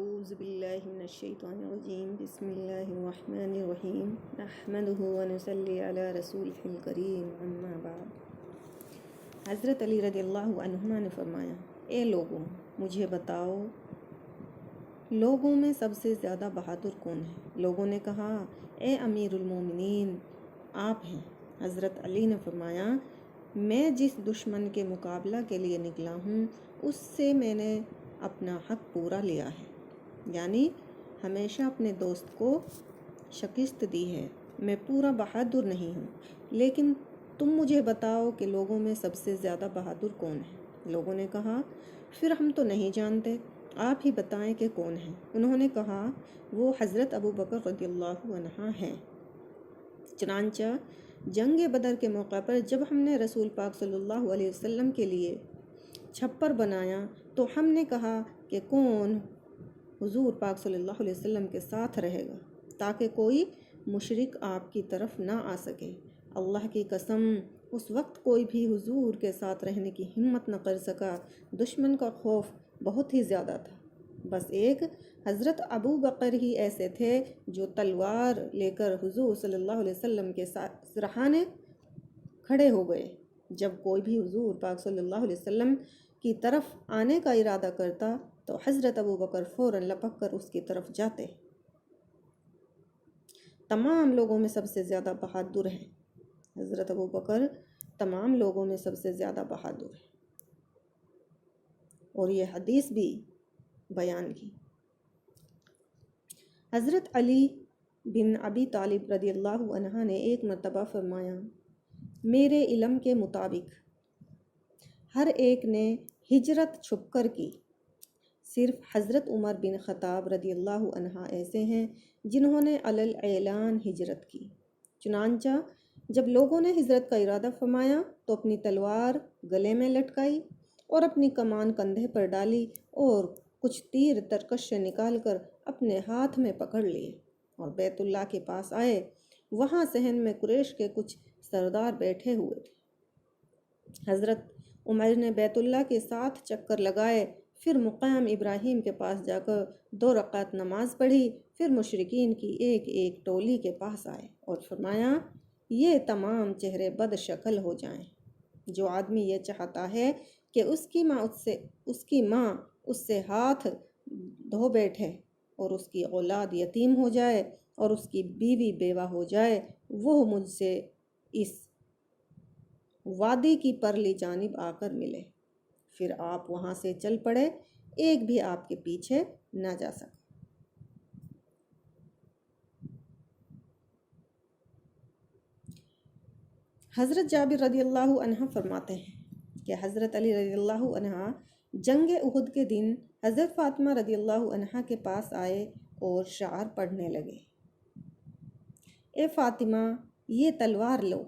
اعوذ باللہ من الشیطان الرجیم بسم اللہ الرحمن الرحیم نحمدہ ونصلی علی رسولہ الکریم اما بعد۔ حضرت علی رضی اللہ عنہما نے فرمایا، اے لوگوں مجھے بتاؤ لوگوں میں سب سے زیادہ بہادر کون ہے؟ لوگوں نے کہا، اے امیر المومنین آپ ہیں۔ حضرت علی نے فرمایا، میں جس دشمن کے مقابلہ کے لیے نکلا ہوں اس سے میں نے اپنا حق پورا لیا ہے، یعنی ہمیشہ اپنے دوست کو شکست دی ہے۔ میں پورا بہادر نہیں ہوں، لیکن تم مجھے بتاؤ کہ لوگوں میں سب سے زیادہ بہادر کون ہے؟ لوگوں نے کہا، پھر ہم تو نہیں جانتے، آپ ہی بتائیں کہ کون ہے؟ انہوں نے کہا، وہ حضرت ابو بکر رضی اللہ عنہ ہیں۔ چنانچہ جنگ بدر کے موقع پر جب ہم نے رسول پاک صلی اللہ علیہ وسلم کے لیے چھپر بنایا تو ہم نے کہا کہ کون حضور پاک صلی اللہ علیہ وسلم کے ساتھ رہے گا تاکہ کوئی مشرک آپ کی طرف نہ آ سکے۔ اللہ کی قسم اس وقت کوئی بھی حضور کے ساتھ رہنے کی ہمت نہ کر سکا، دشمن کا خوف بہت ہی زیادہ تھا۔ بس ایک حضرت ابو بکر ہی ایسے تھے جو تلوار لے کر حضور صلی اللہ علیہ وسلم کے سرحانے کھڑے ہو گئے۔ جب کوئی بھی حضور پاک صلی اللہ علیہ وسلم کی طرف آنے کا ارادہ کرتا تو حضرت ابو بکر فوراً لپک کر اس کی طرف جاتے۔ تمام لوگوں میں سب سے زیادہ بہادر ہیں۔ حضرت ابو بکر تمام لوگوں میں سب سے زیادہ بہادر ہیں، اور یہ حدیث بھی بیان کی۔ حضرت علی بن ابی طالب رضی اللہ عنہ نے ایک مرتبہ فرمایا، میرے علم کے مطابق ہر ایک نے ہجرت چھپ کر کی، صرف حضرت عمر بن خطاب رضی اللہ عنہ ایسے ہیں جنہوں نے علی الاعلان ہجرت کی۔ چنانچہ جب لوگوں نے ہجرت کا ارادہ فرمایا تو اپنی تلوار گلے میں لٹکائی اور اپنی کمان کندھے پر ڈالی اور کچھ تیر ترکش سے نکال کر اپنے ہاتھ میں پکڑ لیے اور بیت اللہ کے پاس آئے۔ وہاں صحن میں قریش کے کچھ سردار بیٹھے ہوئے تھے۔ حضرت عمر نے بیت اللہ کے 7 چکر لگائے، پھر مقام ابراہیم کے پاس جا کر 2 رکعت نماز پڑھی، پھر مشرکین کی ایک ایک ٹولی کے پاس آئے اور فرمایا، یہ تمام چہرے بد شکل ہو جائیں۔ جو آدمی یہ چاہتا ہے کہ اس کی ماں اس سے ہاتھ دھو بیٹھے اور اس کی اولاد یتیم ہو جائے اور اس کی بیوی بیوہ ہو جائے، وہ مجھ سے اس وادی کی پرلی جانب آ کر ملے۔ پھر آپ وہاں سے چل پڑے، ایک بھی آپ کے پیچھے نہ جا سکا۔ حضرت جابر رضی اللہ عنہ فرماتے ہیں کہ حضرت علی رضی اللہ عنہ جنگ احد کے دن حضرت فاطمہ رضی اللہ عنہ کے پاس آئے اور شعر پڑھنے لگے، اے فاطمہ یہ تلوار لو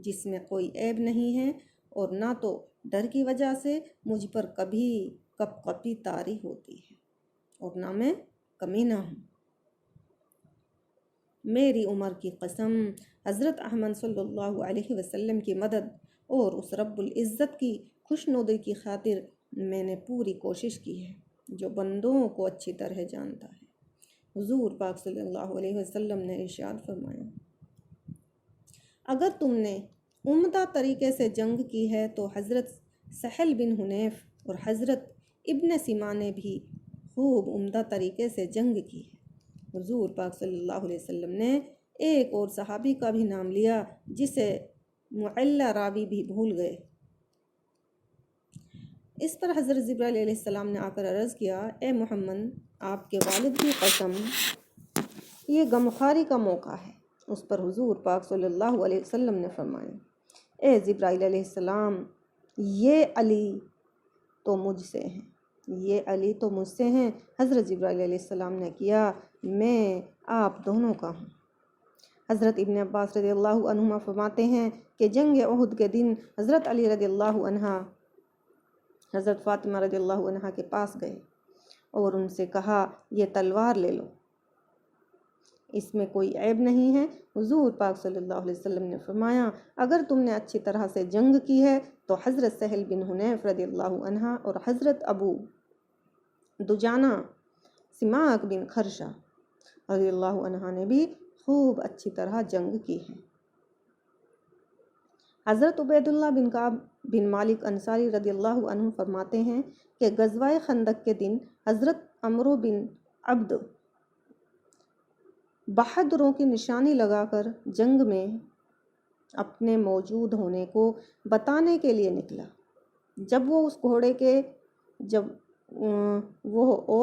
جس میں کوئی عیب نہیں ہے اور نہ تو ڈر کی وجہ سے مجھ پر کبھی کپکپی طاری ہوتی ہے اور نہ میں کمینہ ہوں۔ میری عمر کی قسم، حضرت احمد صلی اللہ علیہ وسلم کی مدد اور اس رب العزت کی خوشنودی کی خاطر میں نے پوری کوشش کی ہے جو بندوں کو اچھی طرح جانتا ہے۔ حضور پاک صلی اللہ علیہ وسلم نے ارشاد فرمایا، اگر تم نے عمدہ طریقے سے جنگ کی ہے تو حضرت سہل بن حنیف اور حضرت ابن سیما نے بھی خوب عمدہ طریقے سے جنگ کی ہے۔ حضور پاک صلی اللہ علیہ وسلم نے ایک اور صحابی کا بھی نام لیا جسے معلّہ راوی بھی بھول گئے۔ اس پر حضرت جبرائیل علیہ السلام نے آ کر عرض کیا، اے محمد آپ کے والد کی قسم یہ غمخواری کا موقع ہے۔ اس پر حضور پاک صلی اللہ علیہ وسلم نے فرمایا، اے جبرائیل علیہ السلام یہ علی تو مجھ سے ہیں، یہ علی تو مجھ سے ہیں۔ حضرت جبرائیل علیہ السلام نے کیا، میں آپ دونوں کا ہوں۔ حضرت ابن عباس رضی اللہ عنہما فرماتے ہیں کہ جنگ احد کے دن حضرت علی رضی اللہ عنہ حضرت فاطمہ رضی اللہ عنہ کے پاس گئے اور ان سے کہا، یہ تلوار لے لو، اس میں کوئی عیب نہیں ہے۔ حضور پاک صلی اللہ علیہ وسلم نے فرمایا، اگر تم نے اچھی طرح سے جنگ کی ہے تو حضرت سہل بن حنیف رضی اللہ عنہ اور حضرت ابو دجانہ سماک بن خرشہ رضی اللہ عنہ نے بھی خوب اچھی طرح جنگ کی ہے۔ حضرت عبید اللہ بن کعب بن مالک انصاری رضی اللہ عنہ فرماتے ہیں کہ غزوہ خندق کے دن حضرت عمرو بن عبد بہادروں کی نشانی لگا کر جنگ میں اپنے موجود ہونے کو بتانے کے لیے نکلا۔ جب وہ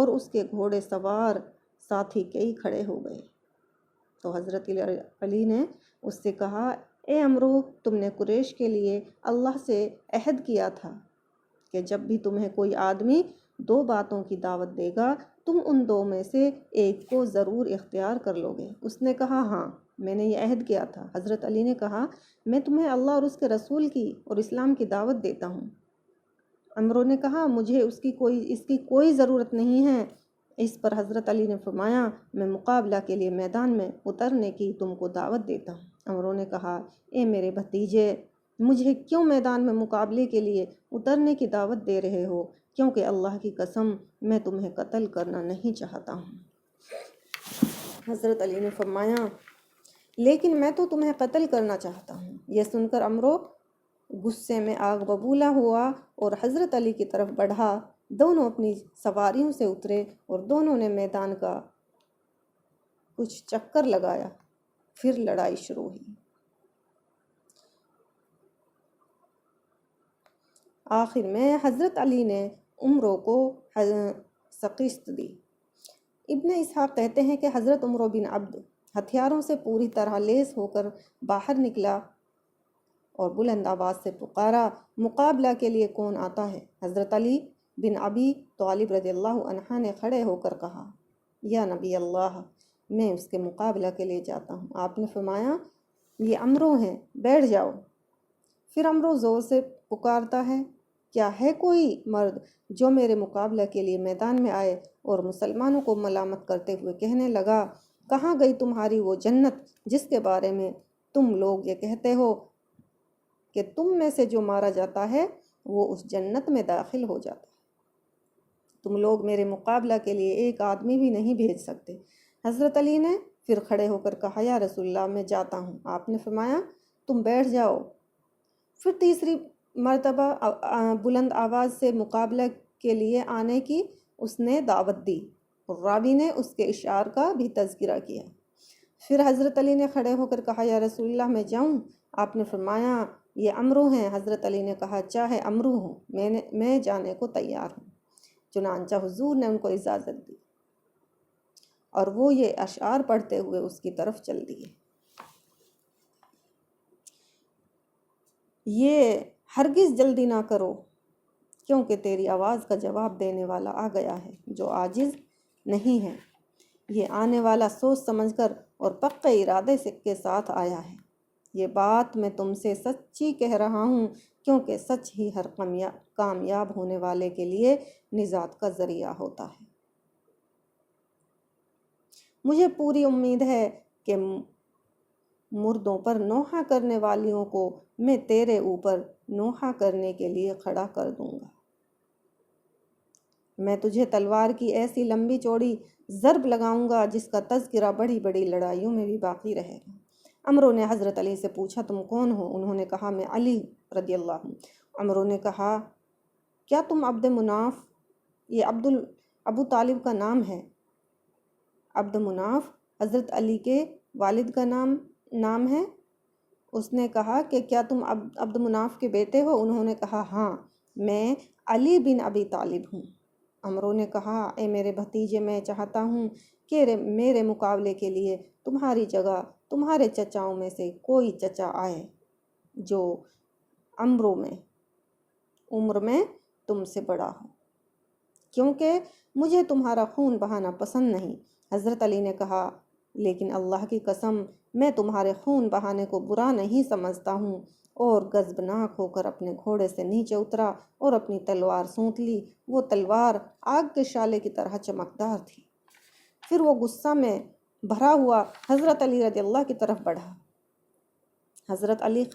اس کے گھوڑے سوار ساتھی کئی کھڑے ہو گئے تو حضرت علی نے اس سے کہا، اے عمرو، تم نے قریش کے لیے اللہ سے عہد کیا تھا کہ جب بھی تمہیں کوئی آدمی 2 باتوں کی دعوت دے گا تم ان 2 میں سے ایک کو ضرور اختیار کر لو گے۔ اس نے کہا، ہاں میں نے یہ عہد کیا تھا۔ حضرت علی نے کہا، میں تمہیں اللہ اور اس کے رسول کی اور اسلام کی دعوت دیتا ہوں۔ عمرو نے کہا، مجھے اس کی کوئی ضرورت نہیں ہے۔ اس پر حضرت علی نے فرمایا، میں مقابلہ کے لیے میدان میں اترنے کی تم کو دعوت دیتا ہوں۔ عمرو نے کہا، اے میرے بھتیجے، مجھے کیوں میدان میں مقابلے کے لیے اترنے کی دعوت دے رہے ہو؟ کیونکہ اللہ کی قسم میں تمہیں قتل کرنا نہیں چاہتا ہوں۔ حضرت علی نے فرمایا، لیکن میں تو تمہیں قتل کرنا چاہتا ہوں۔ یہ سن کر عمرو غصے میں آگ ببولا ہوا اور حضرت علی کی طرف بڑھا۔ دونوں اپنی سواریوں سے اترے اور دونوں نے میدان کا کچھ چکر لگایا، پھر لڑائی شروع ہوئی۔ آخر میں حضرت علی نے عمرو کو شکست دی۔ ابن اسحاق کہتے ہیں کہ حضرت عمرو بن عبد ہتھیاروں سے پوری طرح لیس ہو کر باہر نکلا اور بلند آواز سے پکارا، مقابلہ کے لیے کون آتا ہے؟ حضرت علی بن ابی طالب رضی اللہ عنہ نے کھڑے ہو کر کہا، یا نبی اللہ، میں اس کے مقابلہ کے لیے جاتا ہوں۔ آپ نے فرمایا، یہ عمرو ہیں، بیٹھ جاؤ۔ پھر عمرو زور سے پکارتا ہے، کیا ہے کوئی مرد جو میرے مقابلہ کے لیے میدان میں آئے؟ اور مسلمانوں کو ملامت کرتے ہوئے کہنے لگا، کہاں گئی تمہاری وہ جنت جس کے بارے میں تم لوگ یہ کہتے ہو کہ تم میں سے جو مارا جاتا ہے وہ اس جنت میں داخل ہو جاتا ہے؟ تم لوگ میرے مقابلہ کے لیے ایک آدمی بھی نہیں بھیج سکتے۔ حضرت علی نے پھر کھڑے ہو کر کہا، یا رسول اللہ، میں جاتا ہوں۔ آپ نے فرمایا، تم بیٹھ جاؤ۔ پھر تیسری مرتبہ بلند آواز سے مقابلہ کے لیے آنے کی اس نے دعوت دی اور راوی نے اس کے اشعار کا بھی تذکرہ کیا۔ پھر حضرت علی نے کھڑے ہو کر کہا، یا رسول اللہ، میں جاؤں؟ آپ نے فرمایا، یہ عمرو ہیں۔ حضرت علی نے کہا، چاہے عمرو ہوں، میں جانے کو تیار ہوں۔ چنانچہ حضور نے ان کو اجازت دی اور وہ یہ اشعار پڑھتے ہوئے اس کی طرف چل دیے۔ یہ ہرگز جلدی نہ کرو، کیونکہ تیری آواز کا جواب دینے والا آ گیا ہے جو عاجز نہیں ہے۔ یہ آنے والا سوچ سمجھ کر اور پکے ارادے کے ساتھ آیا ہے۔ یہ بات میں تم سے سچی کہہ رہا ہوں، کیونکہ سچ ہی ہر کامیاب ہونے والے کے لیے نجات کا ذریعہ ہوتا ہے۔ مجھے پوری امید ہے کہ مردوں پر نوحہ کرنے والیوں کو میں تیرے اوپر نوحہ کرنے کے لیے کھڑا کر دوں گا۔ میں تجھے تلوار کی ایسی لمبی چوڑی ضرب لگاؤں گا جس کا تذکرہ بڑی بڑی لڑائیوں میں بھی باقی رہے گا۔ عمرو نے حضرت علی سے پوچھا، تم کون ہو؟ انہوں نے کہا، میں علی رضی اللہ عنہ۔ عمرو نے کہا، کیا تم عبد مناف؟ یہ ابو طالب کا نام ہے۔ عبد مناف حضرت علی کے والد کا نام ہے۔ اس نے کہا کہ کیا تم عبد مناف کے بیٹے ہو؟ انہوں نے کہا، ہاں، میں علی بن ابی طالب ہوں۔ عمرو نے کہا، اے میرے بھتیجے، میں چاہتا ہوں کہ میرے مقابلے کے لیے تمہاری جگہ تمہارے چچاؤں میں سے کوئی چچا آئے جو عمر میں تم سے بڑا ہو، کیونکہ مجھے تمہارا خون بہانا پسند نہیں۔ حضرت علی نے کہا، لیکن اللہ کی قسم میں تمہارے خون بہانے کو برا نہیں سمجھتا ہوں، اور غضبناک ہو کر اپنے گھوڑے سے نیچے اترا اور اپنی تلوار سونت لی۔ وہ تلوار آگ کے شعلے کی طرح چمکدار تھی۔ پھر وہ غصہ میں بھرا ہوا حضرت علی رضی اللہ کی طرف بڑھا۔ حضرت علی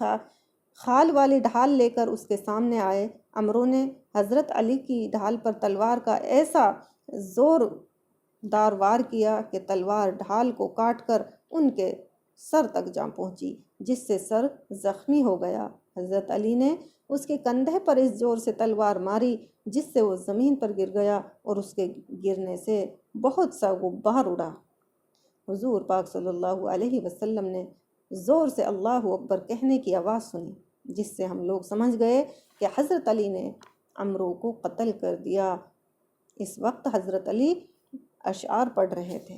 خال والی ڈھال لے کر اس کے سامنے آئے۔ عمرو نے حضرت علی کی ڈھال پر تلوار کا ایسا زور دار وار کیا کہ تلوار ڈھال کو کاٹ کر ان کے سر تک جا پہنچی، جس سے سر زخمی ہو گیا۔ حضرت علی نے اس کے کندھے پر اس زور سے تلوار ماری جس سے وہ زمین پر گر گیا اور اس کے گرنے سے بہت سا غبار اڑا۔ حضور پاک صلی اللہ علیہ وسلم نے زور سے اللہ اکبر کہنے کی آواز سنی، جس سے ہم لوگ سمجھ گئے کہ حضرت علی نے عمرو کو قتل کر دیا۔ اس وقت حضرت علی اشعار پڑھ رہے تھے۔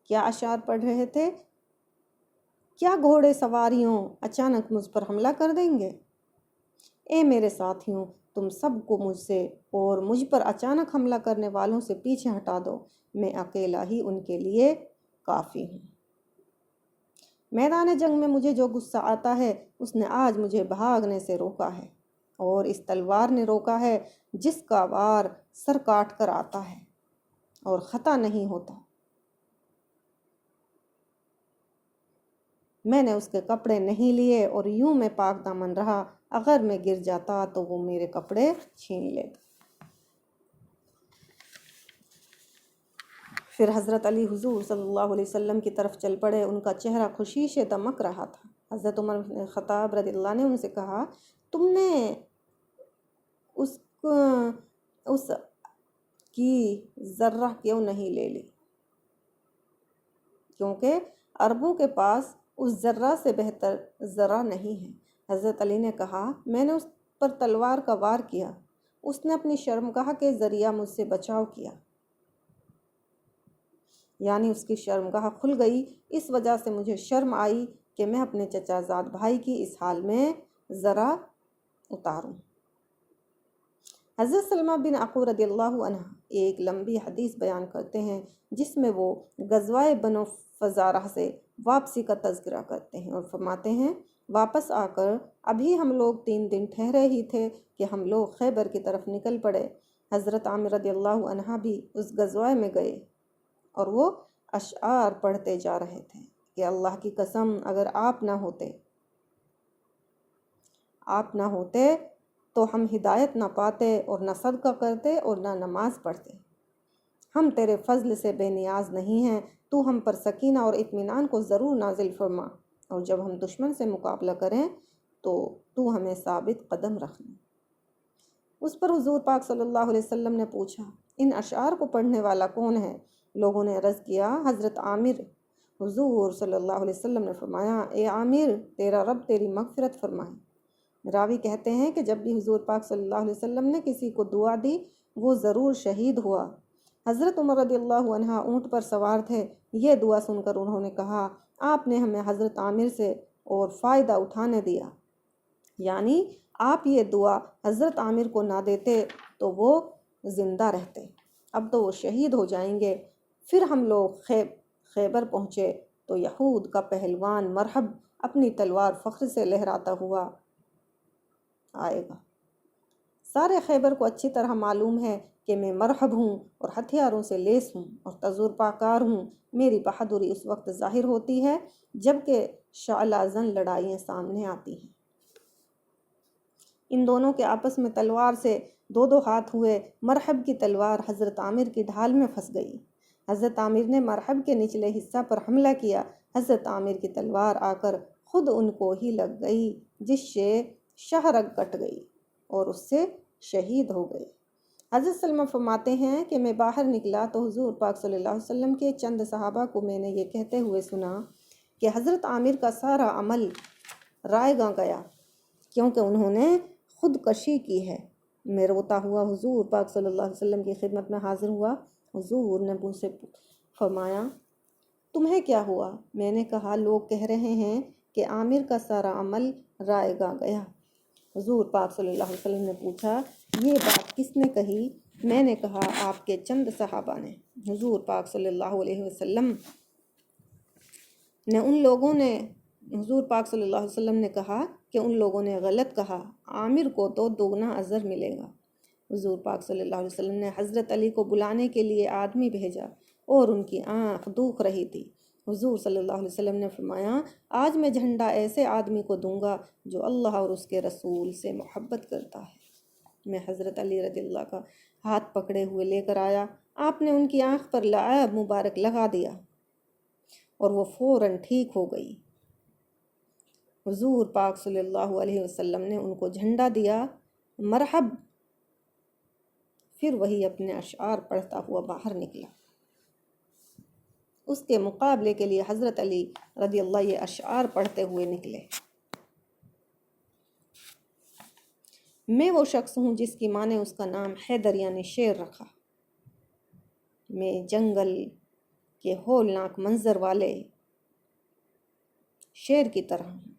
کیا اشعار پڑھ رہے تھے؟ کیا گھوڑے سواریوں اچانک مجھ پر حملہ کر دیں گے؟ اے میرے ساتھیوں، تم سب کو مجھ سے اور مجھ پر اچانک حملہ کرنے والوں سے پیچھے ہٹا دو، میں اکیلا ہی ان کے لیے کافی ہوں۔ میدان جنگ میں مجھے جو غصہ آتا ہے اس نے آج مجھے بھاگنے سے روکا ہے، اور اس تلوار نے روکا ہے جس کا وار سر کاٹ کر آتا ہے اور خطا نہیں ہوتا۔ میں نے اس کے کپڑے نہیں لیے اور یوں میں پاک دامن رہا، اگر میں گر جاتا تو وہ میرے کپڑے چھین لیتا۔ پھر حضرت علی حضور صلی اللہ علیہ وسلم کی طرف چل پڑے، ان کا چہرہ خوشی سے دمک رہا تھا۔ حضرت عمر بن خطاب رضی اللہ عنہ نے ان سے کہا، تم نے اس کی ذرہ کیوں نہیں لے لی؟ کیونکہ عربوں کے پاس اس ذرہ سے بہتر ذرہ نہیں ہے۔ حضرت علی نے کہا، میں نے اس پر تلوار کا وار کیا، اس نے اپنی شرمگاہ کے ذریعہ مجھ سے بچاؤ کیا، یعنی اس کی شرمگاہ کھل گئی۔ اس وجہ سے مجھے شرم آئی کہ میں اپنے چچا زاد بھائی کی اس حال میں ذرہ اتاروں۔ حضرت سلمہ بن عقو رضی اللہ عنہ ایک لمبی حدیث بیان کرتے ہیں جس میں وہ غزوہ بنو فزارہ سے واپسی کا تذکرہ کرتے ہیں اور فرماتے ہیں، واپس آ کر ابھی ہم لوگ 3 دن ٹھہرے ہی تھے کہ ہم لوگ خیبر کی طرف نکل پڑے۔ حضرت عامر رضی اللہ عنہ بھی اس غزوہ میں گئے اور وہ اشعار پڑھتے جا رہے تھے کہ اللہ کی قسم، اگر آپ نہ ہوتے تو ہم ہدایت نہ پاتے اور نہ صدقہ کرتے اور نہ نماز پڑھتے۔ ہم تیرے فضل سے بے نیاز نہیں ہیں، تو ہم پر سکینہ اور اطمینان کو ضرور نازل فرما، اور جب ہم دشمن سے مقابلہ کریں تو ہمیں ثابت قدم رکھنا۔ اس پر حضور پاک صلی اللہ علیہ وسلم نے پوچھا، ان اشعار کو پڑھنے والا کون ہے؟ لوگوں نے عرض کیا، حضرت عامر۔ حضور صلی اللہ علیہ وسلم نے فرمایا، اے عامر، تیرا رب تیری مغفرت فرمائے۔ راوی کہتے ہیں کہ جب بھی حضور پاک صلی اللہ علیہ وسلم نے کسی کو دعا دی وہ ضرور شہید ہوا۔ حضرت عمر رضی اللہ عنہ اونٹ پر سوار تھے، یہ دعا سن کر انہوں نے کہا، آپ نے ہمیں حضرت عامر سے اور فائدہ اٹھانے دیا، یعنی آپ یہ دعا حضرت عامر کو نہ دیتے تو وہ زندہ رہتے، اب تو وہ شہید ہو جائیں گے۔ پھر ہم لوگ خیبر پہنچے تو یہود کا پہلوان مرحب اپنی تلوار فخر سے لہراتا ہوا آئے گا۔ سارے خیبر کو اچھی طرح معلوم ہے کہ میں مرحب ہوں اور ہتھیاروں سے لیس ہوں اور تجربہ کار ہوں۔ میری بہادری اس وقت ظاہر ہوتی ہے جبکہ شعلہ زن لڑائیاں سامنے آتی ہیں۔ ان دونوں کے آپس میں تلوار سے 2 ہاتھ ہوئے۔ مرحب کی تلوار حضرت عامر کی ڈھال میں پھنس گئی۔ حضرت عامر نے مرحب کے نچلے حصہ پر حملہ کیا۔ حضرت عامر کی تلوار آ کر خود ان کو ہی لگ گئی، جس سے شہرگ کٹ گئی اور اس سے شہید ہو گئے۔ حضرت سلمہ فرماتے ہیں کہ میں باہر نکلا تو حضور پاک صلی اللہ علیہ وسلم کے چند صحابہ کو میں نے یہ کہتے ہوئے سنا کہ حضرت عامر کا سارا عمل رائے گاں گیا کیونکہ انہوں نے خودکشی کی ہے۔ میں روتا ہوا حضور پاک صلی اللہ علیہ وسلم کی خدمت میں حاضر ہوا۔ حضور نے مجھ سے فرمایا، تمہیں کیا ہوا؟ میں نے کہا، لوگ کہہ رہے ہیں کہ عامر کا سارا عمل رائے گاں گیا۔ حضور پاک صلی اللہ علیہ وسلم نے پوچھا، یہ بات کس نے کہی؟ میں نے کہا، آپ کے چند صحابہ نے۔ حضور پاک صلی اللہ علیہ وسلم نے کہا کہ ان لوگوں نے غلط کہا، عامر کو تو 2 اجر ملے گا۔ حضور پاک صلی اللہ علیہ وسلم نے حضرت علی کو بلانے کے لیے آدمی بھیجا اور ان کی آنکھ دکھ رہی تھی۔ حضور صلی اللہ علیہ وسلم نے فرمایا، آج میں جھنڈا ایسے آدمی کو دوں گا جو اللہ اور اس کے رسول سے محبت کرتا ہے۔ میں حضرت علی رضی اللہ کا ہاتھ پکڑے ہوئے لے کر آیا۔ آپ نے ان کی آنکھ پر لعاب مبارک لگا دیا اور وہ فوراً ٹھیک ہو گئی۔ حضور پاک صلی اللہ علیہ وسلم نے ان کو جھنڈا دیا، مرحب، پھر وہی اپنے اشعار پڑھتا ہوا باہر نکلا۔ اس کے مقابلے کے لیے حضرت علی رضی اللہ یہ اشعار پڑھتے ہوئے نکلے۔ میں وہ شخص ہوں جس کی ماں نے اس کا نام حیدر یعنی شیر رکھا۔ میں جنگل کے ہولناک منظر والے شیر کی طرح ہوں۔